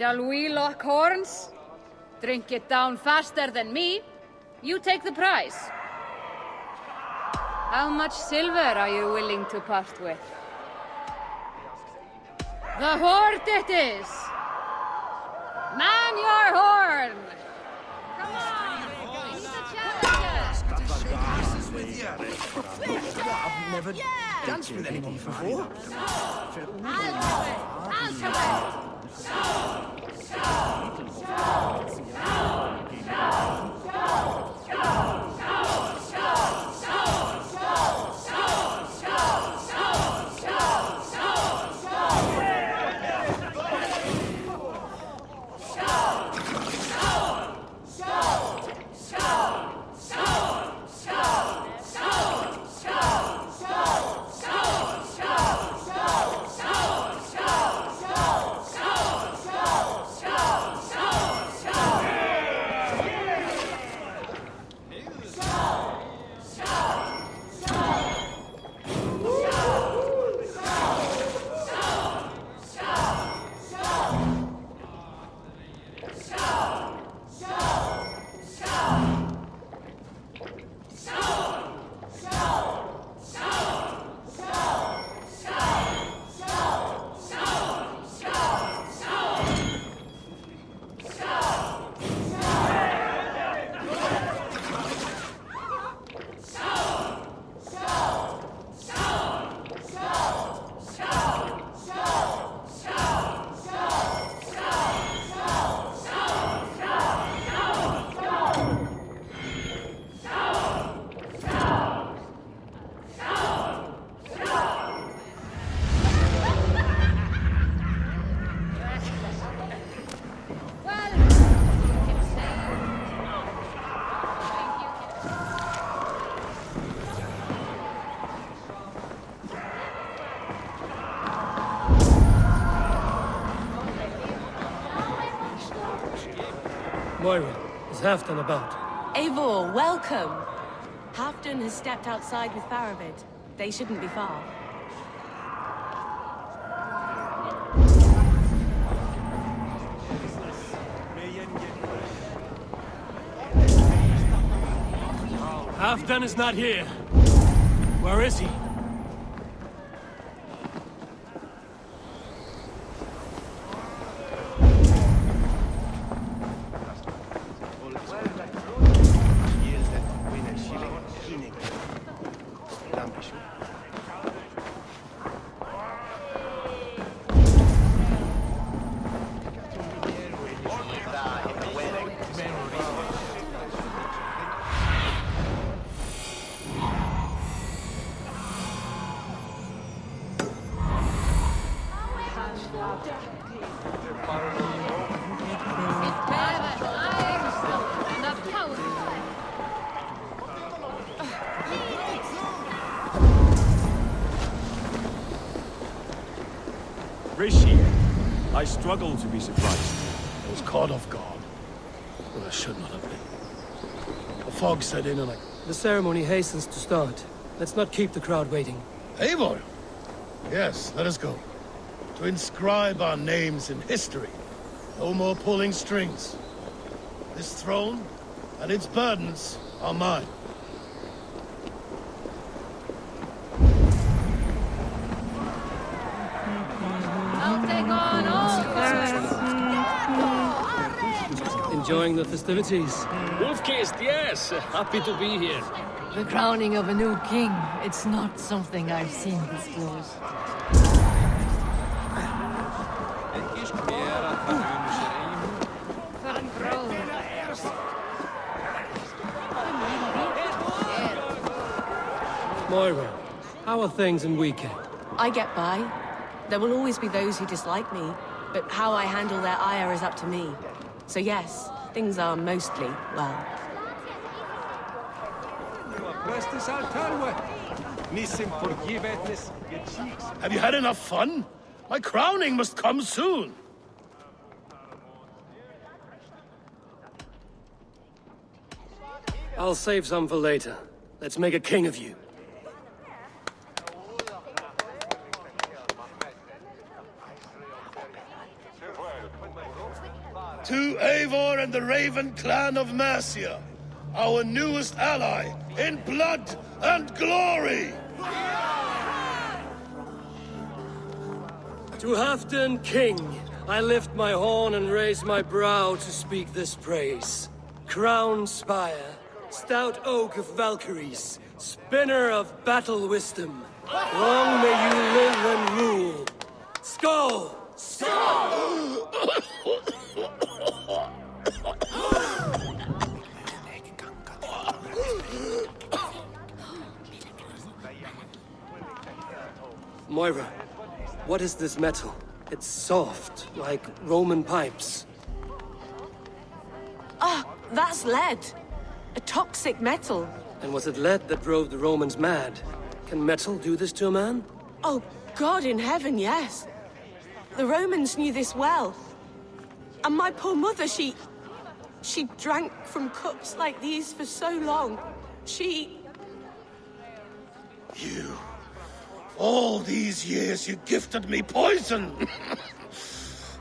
Shall we lock horns? Drink it down faster than me. You take the prize. How much silver are you willing to part with? The horde it is! Man your horn! Come on! He's a challenger! I've never danced with anyone before. Moira, is Halfdan about? Eivor, welcome! Halfdan has stepped outside with Faravid. They shouldn't be far. Halfdan is not here. Where is he? Rishi, I struggle to be surprised. I was caught off guard, but I should not have been. The fog set in and I... The ceremony hastens to start. Let's not keep the crowd waiting. Eivor! Yes, let us go. To inscribe our names in history. No more pulling strings. This throne and its burdens are mine. I'll take on all comers. Enjoying the festivities? Wolf-kissed, yes. Happy to be here. The crowning of a new king. It's not something I've seen this close. Moira, how are things in Viking? I get by. There will always be those who dislike me, but how I handle their ire is up to me. So yes, things are mostly well. Have you had enough fun? My crowning must come soon. I'll save some for later. Let's make a king of you. To Eivor and the Raven clan of Mercia, our newest ally in blood and glory! To Halfdan, king, I lift my horn and raise my brow to speak this praise. Crown spire, stout oak of Valkyries, Spinner of battle wisdom. Long may you live and rule. Skull! Moira, what is this metal? It's soft, like Roman pipes. Ah, that's lead. A toxic metal. And was it lead that drove the Romans mad? Can metal do this to a man? Oh, God in heaven, yes. The Romans knew this well. And my poor mother, she drank from cups like these for so long. You... all these years you gifted me poison!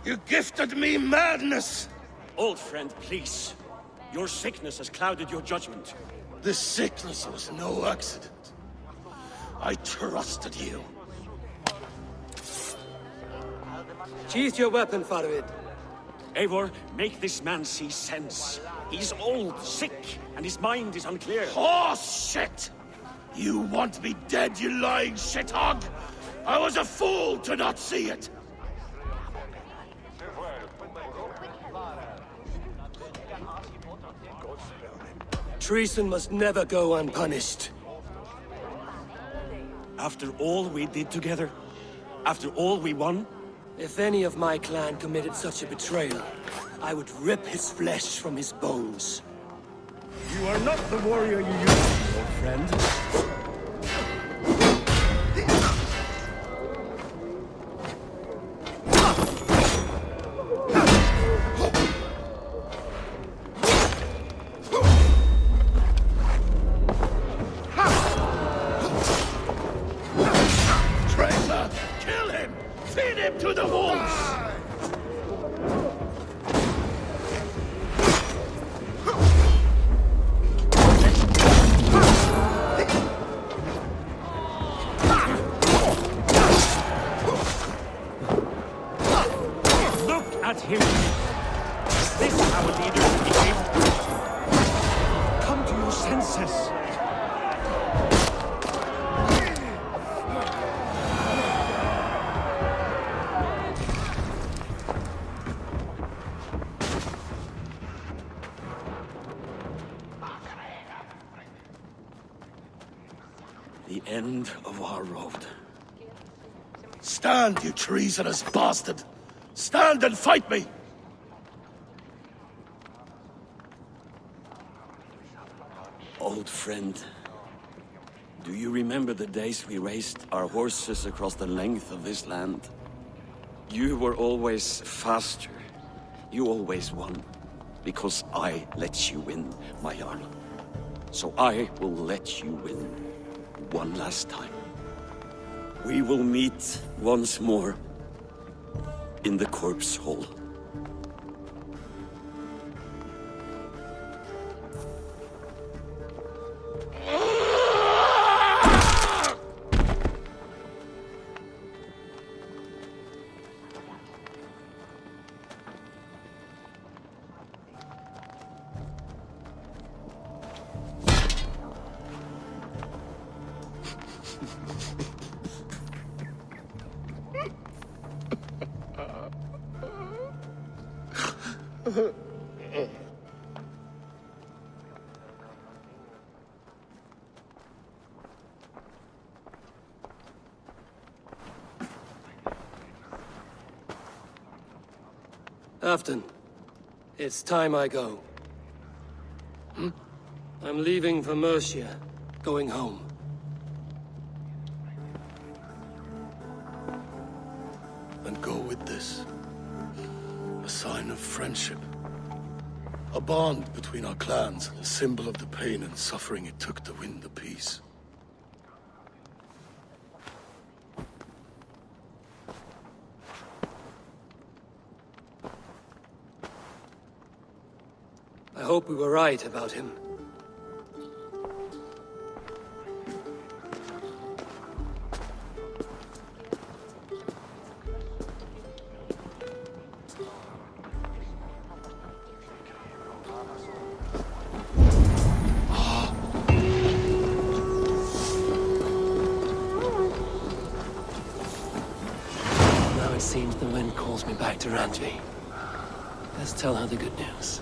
You gifted me madness! Old friend, please. Your sickness has clouded your judgment. This sickness was no accident. I trusted you. Sheath your weapon, Farid. Eivor, make this man see sense. He's old, sick, and his mind is unclear. Horse shit! You want me dead, you lying shithog? I was a fool to not see it! Treason must never go unpunished. After all we did together? After all we won? If any of my clan committed such a betrayal, I would rip his flesh from his bones. You are not the warrior you used to be, old friend. Traitor! Kill him! Feed him to the wolves! Look at him! Is this how a leader behaves? Come to your senses! The end of our road. Stand, you treasonous bastard! Stand and fight me! Old friend, do you remember the days we raced our horses across the length of this land? You were always faster. You always won. Because I let you win, my Jarl. So I will let you win one last time. We will meet once more in the corpse hall. Afton, it's time I go. I'm leaving for Mercia, going home. And go with this. A sign of friendship. A bond between our clans, and a symbol of the pain and suffering it took to win the peace. I hope we were right about him. seems the wind calls me back to Randvi. Let's tell her the good news.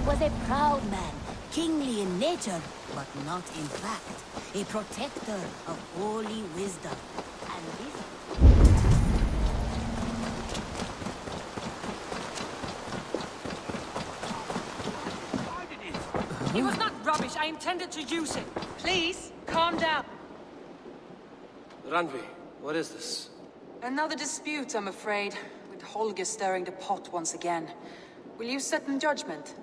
Was a proud man, kingly in nature, but not in fact, a protector of holy wisdom. And this... It was not rubbish. I intended to use it. Please, calm down. Randvi, what is this? Another dispute, I'm afraid, with Holger stirring the pot once again. Will you sit in judgment?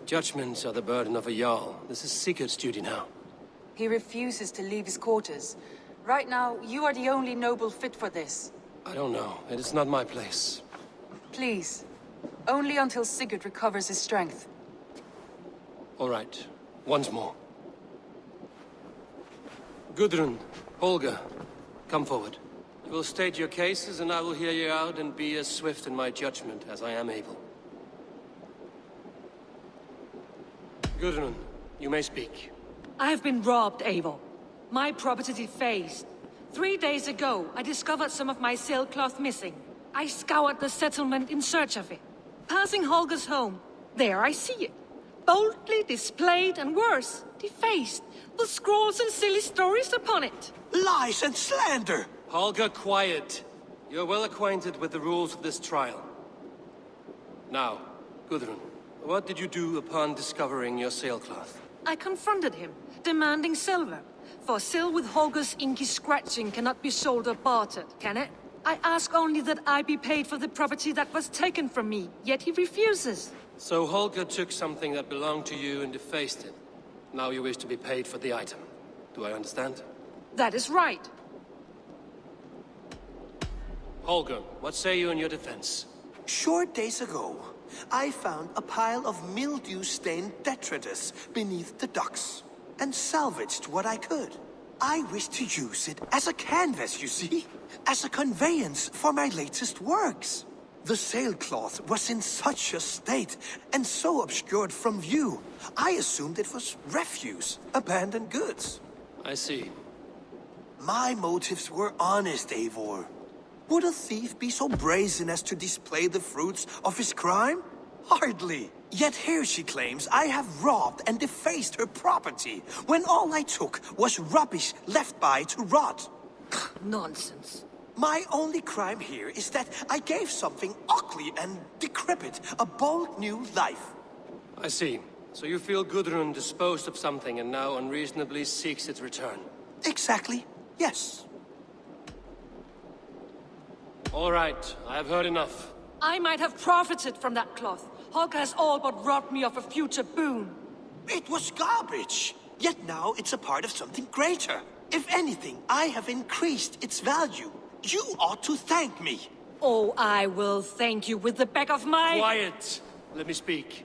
Judgments are the burden of a Jarl. This is Sigurd's duty now. He refuses to leave his quarters. Right now, you are the only noble fit for this. I don't know. It is not my place. Please. Only until Sigurd recovers his strength. All right. Once more. Gudrun, Holger, come forward. You will state your cases, and I will hear you out and be as swift in my judgment as I am able. Gudrun, you may speak. I have been robbed, Eivor. My property defaced. 3 days ago, I discovered some of my sailcloth missing. I scoured the settlement in search of it. Passing Holger's home, there I see it. Boldly displayed and worse, defaced, with scrolls and silly stories upon it. Lies and slander! Holger, quiet. You're well acquainted with the rules of this trial. Now, Gudrun, what did you do upon discovering your sailcloth? I confronted him, demanding silver. For sil with Holger's inky scratching cannot be sold or bartered, can it? I ask only that I be paid for the property that was taken from me, yet he refuses. So Holger took something that belonged to you and defaced it. Now you wish to be paid for the item. Do I understand? That is right. Holger, what say you in your defense? Short days ago, I found a pile of mildew-stained detritus beneath the docks, and salvaged what I could. I wished to use it as a canvas, you see? As a conveyance for my latest works. The sailcloth was in such a state, and so obscured from view, I assumed it was refuse, abandoned goods. I see. My motives were honest, Eivor. Would a thief be so brazen as to display the fruits of his crime? Hardly. Yet here she claims I have robbed and defaced her property, when all I took was rubbish left by to rot. Nonsense. My only crime here is that I gave something ugly and decrepit a bold new life. I see. So you feel Gudrun disposed of something and now unreasonably seeks its return? Exactly, yes. All right, I have heard enough. I might have profited from that cloth. Holger has all but robbed me of a future boon. It was garbage. Yet now it's a part of something greater. If anything, I have increased its value. You ought to thank me. Oh, I will thank you with the back of my... Quiet! Let me speak.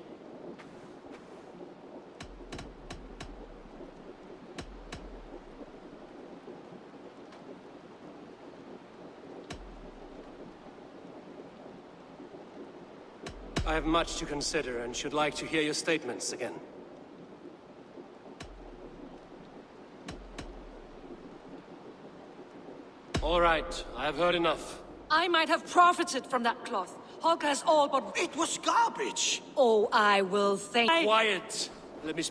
I have much to consider and should like to hear your statements again. All right, I have heard enough. I might have profited from that cloth. Holger has all but... It was garbage! Oh, I will thank... Quiet! Let me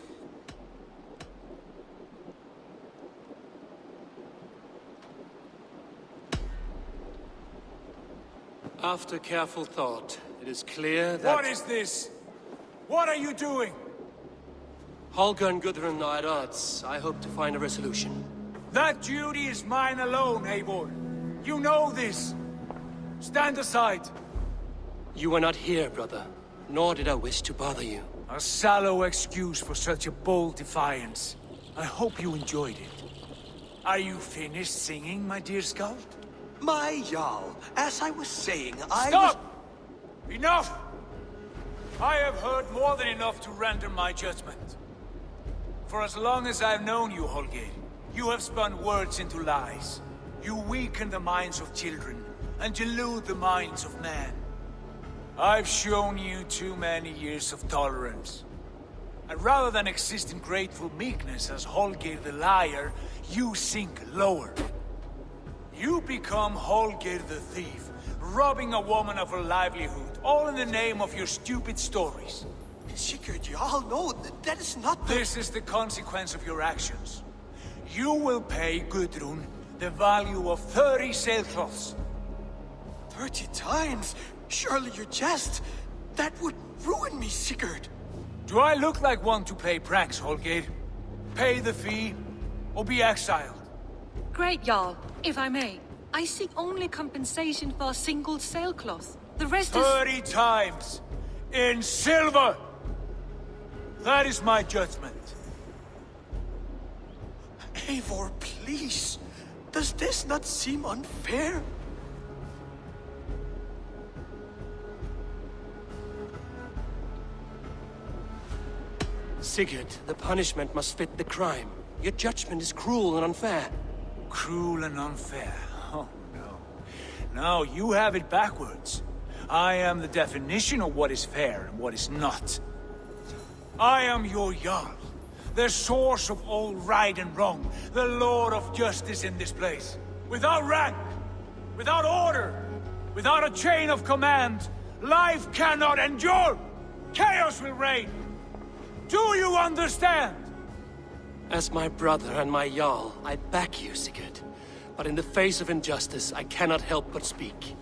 After careful thought, it is clear that... What is this? What are you doing? Holger and Gudrun are at odds. I hope to find a resolution. That duty is mine alone, Eivor. You know this. Stand aside. You are not here, brother. nor did I wish to bother you. A sallow excuse for such a bold defiance. I hope you enjoyed it. Are you finished singing, my dear Skald? My Jarl, as I was saying, Stop! Enough! I have heard more than enough to render my judgment. For as long as I've known you, Holgeir, you have spun words into lies. You weaken the minds of children, and delude the minds of men. I've shown you too many years of tolerance. And rather than exist in grateful meekness as Holgeir the liar, you sink lower. You become Holgeir the thief, robbing a woman of her livelihood, all in the name of your stupid stories. Sigurd, you all know that is not the... This is the consequence of your actions. You will pay Gudrun the value of 30 sailcloths. 30 times? Surely you jest. That would ruin me, Sigurd. Do I look like one to play pranks, Holgeir? Pay the fee, or be exiled. Great, Jarl. If I may, I seek only compensation for a single sailcloth. The rest is... 30 times! In silver! That is my judgment. Eivor, please. Does this not seem unfair? Sigurd, the punishment must fit the crime. Your judgment is cruel and unfair. Cruel and unfair? Oh, no. No, you have it backwards. I am the definition of what is fair and what is not. I am your Jarl, the source of all right and wrong, the Lord of justice in this place. Without rank, without order, without a chain of command, life cannot endure! Chaos will reign! Do you understand? As my brother and my Jarl, I back you, Sigurd. But in the face of injustice, I cannot help but speak.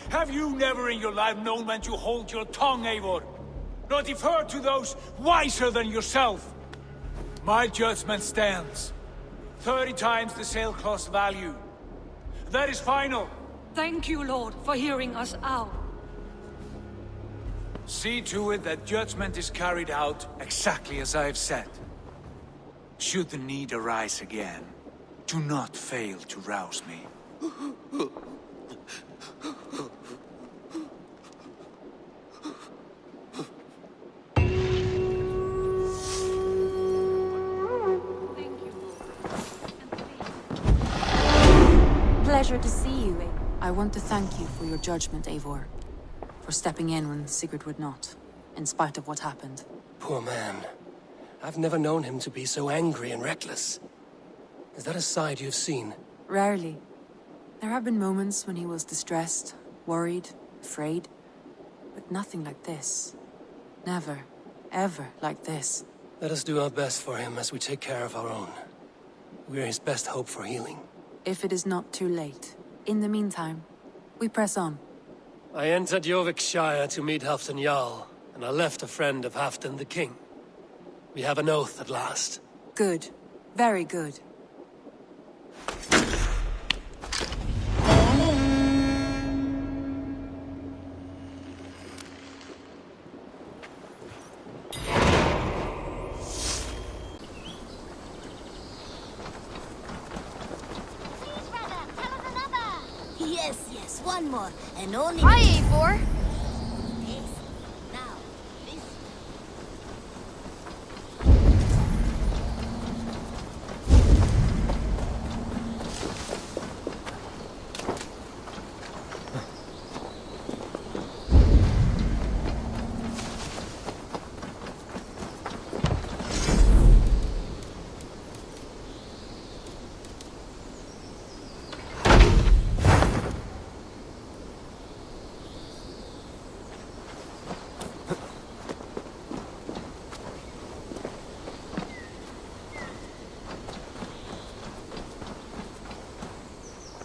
Have you never in your life known when to hold your tongue, Eivor? Not defer to those wiser than yourself? My judgment stands. 30 times the sailcloth's value. That is final. Thank you, Lord, for hearing us out. See to it that judgment is carried out exactly as I have said. Should the need arise again, do not fail to rouse me. Pleasure to see you. I want to thank you for your judgment, Eivor. For stepping in when Sigurd would not, in spite of what happened. Poor man. I've never known him to be so angry and reckless. Is that a side you've seen? Rarely. There have been moments when he was distressed, worried, afraid. But nothing like this. Never, ever like this. Let us do our best for him as we take care of our own. We're his best hope for healing. If it is not too late. In the meantime, we press on. I entered Jorvikshire to meet Halfdan Jarl, and I left a friend of Halfdan the King. We have an oath at last. Good. Very good. Yes, one more, and only... Hi, Eivor! Yes. Now, listen.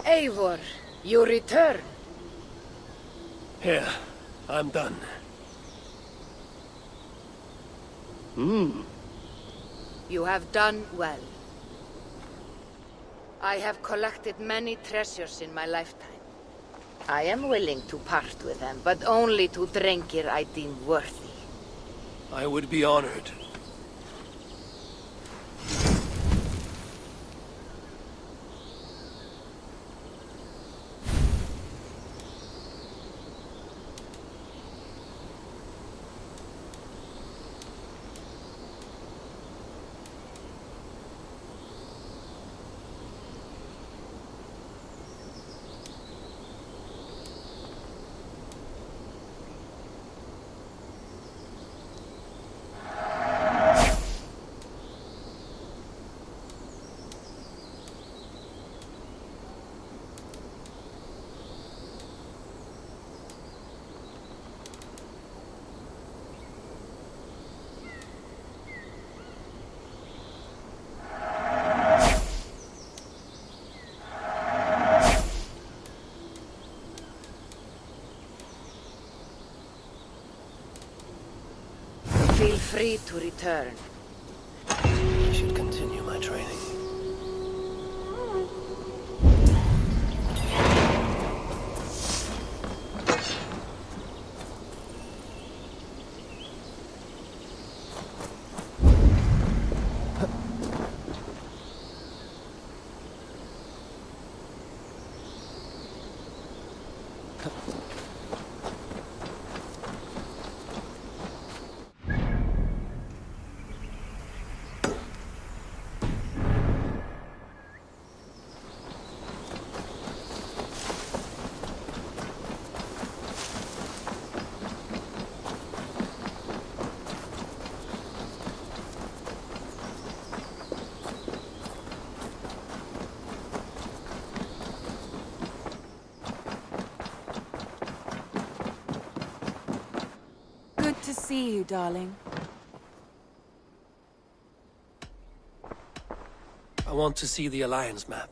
Eivor, you return. Here, I'm done. You have done well. I have collected many treasures in my lifetime. I am willing to part with them, but only to Drengir I deem worthy. I would be honored. Feel free to return. I should continue my training. Good to see you, darling. I want to see the Alliance map.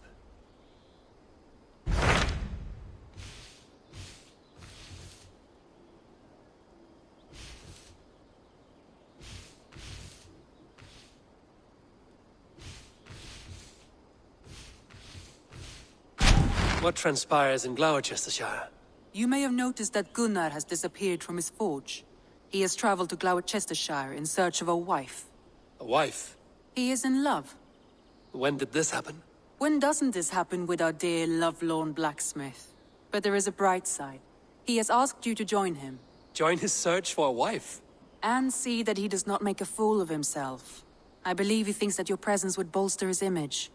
What transpires in Gloucestershire? You may have noticed that Gunnar has disappeared from his forge. He has traveled to Gloucestershire in search of a wife. A wife? He is in love. When did this happen? When doesn't this happen with our dear, lovelorn blacksmith? But there is a bright side. He has asked you to join him. Join his search for a wife? And see that he does not make a fool of himself. I believe he thinks that your presence would bolster his image.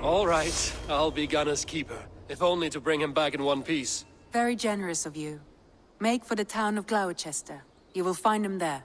All right, I'll be Gunner's keeper, if only to bring him back in one piece. Very generous of you. Make for the town of Gloucester. You will find him there.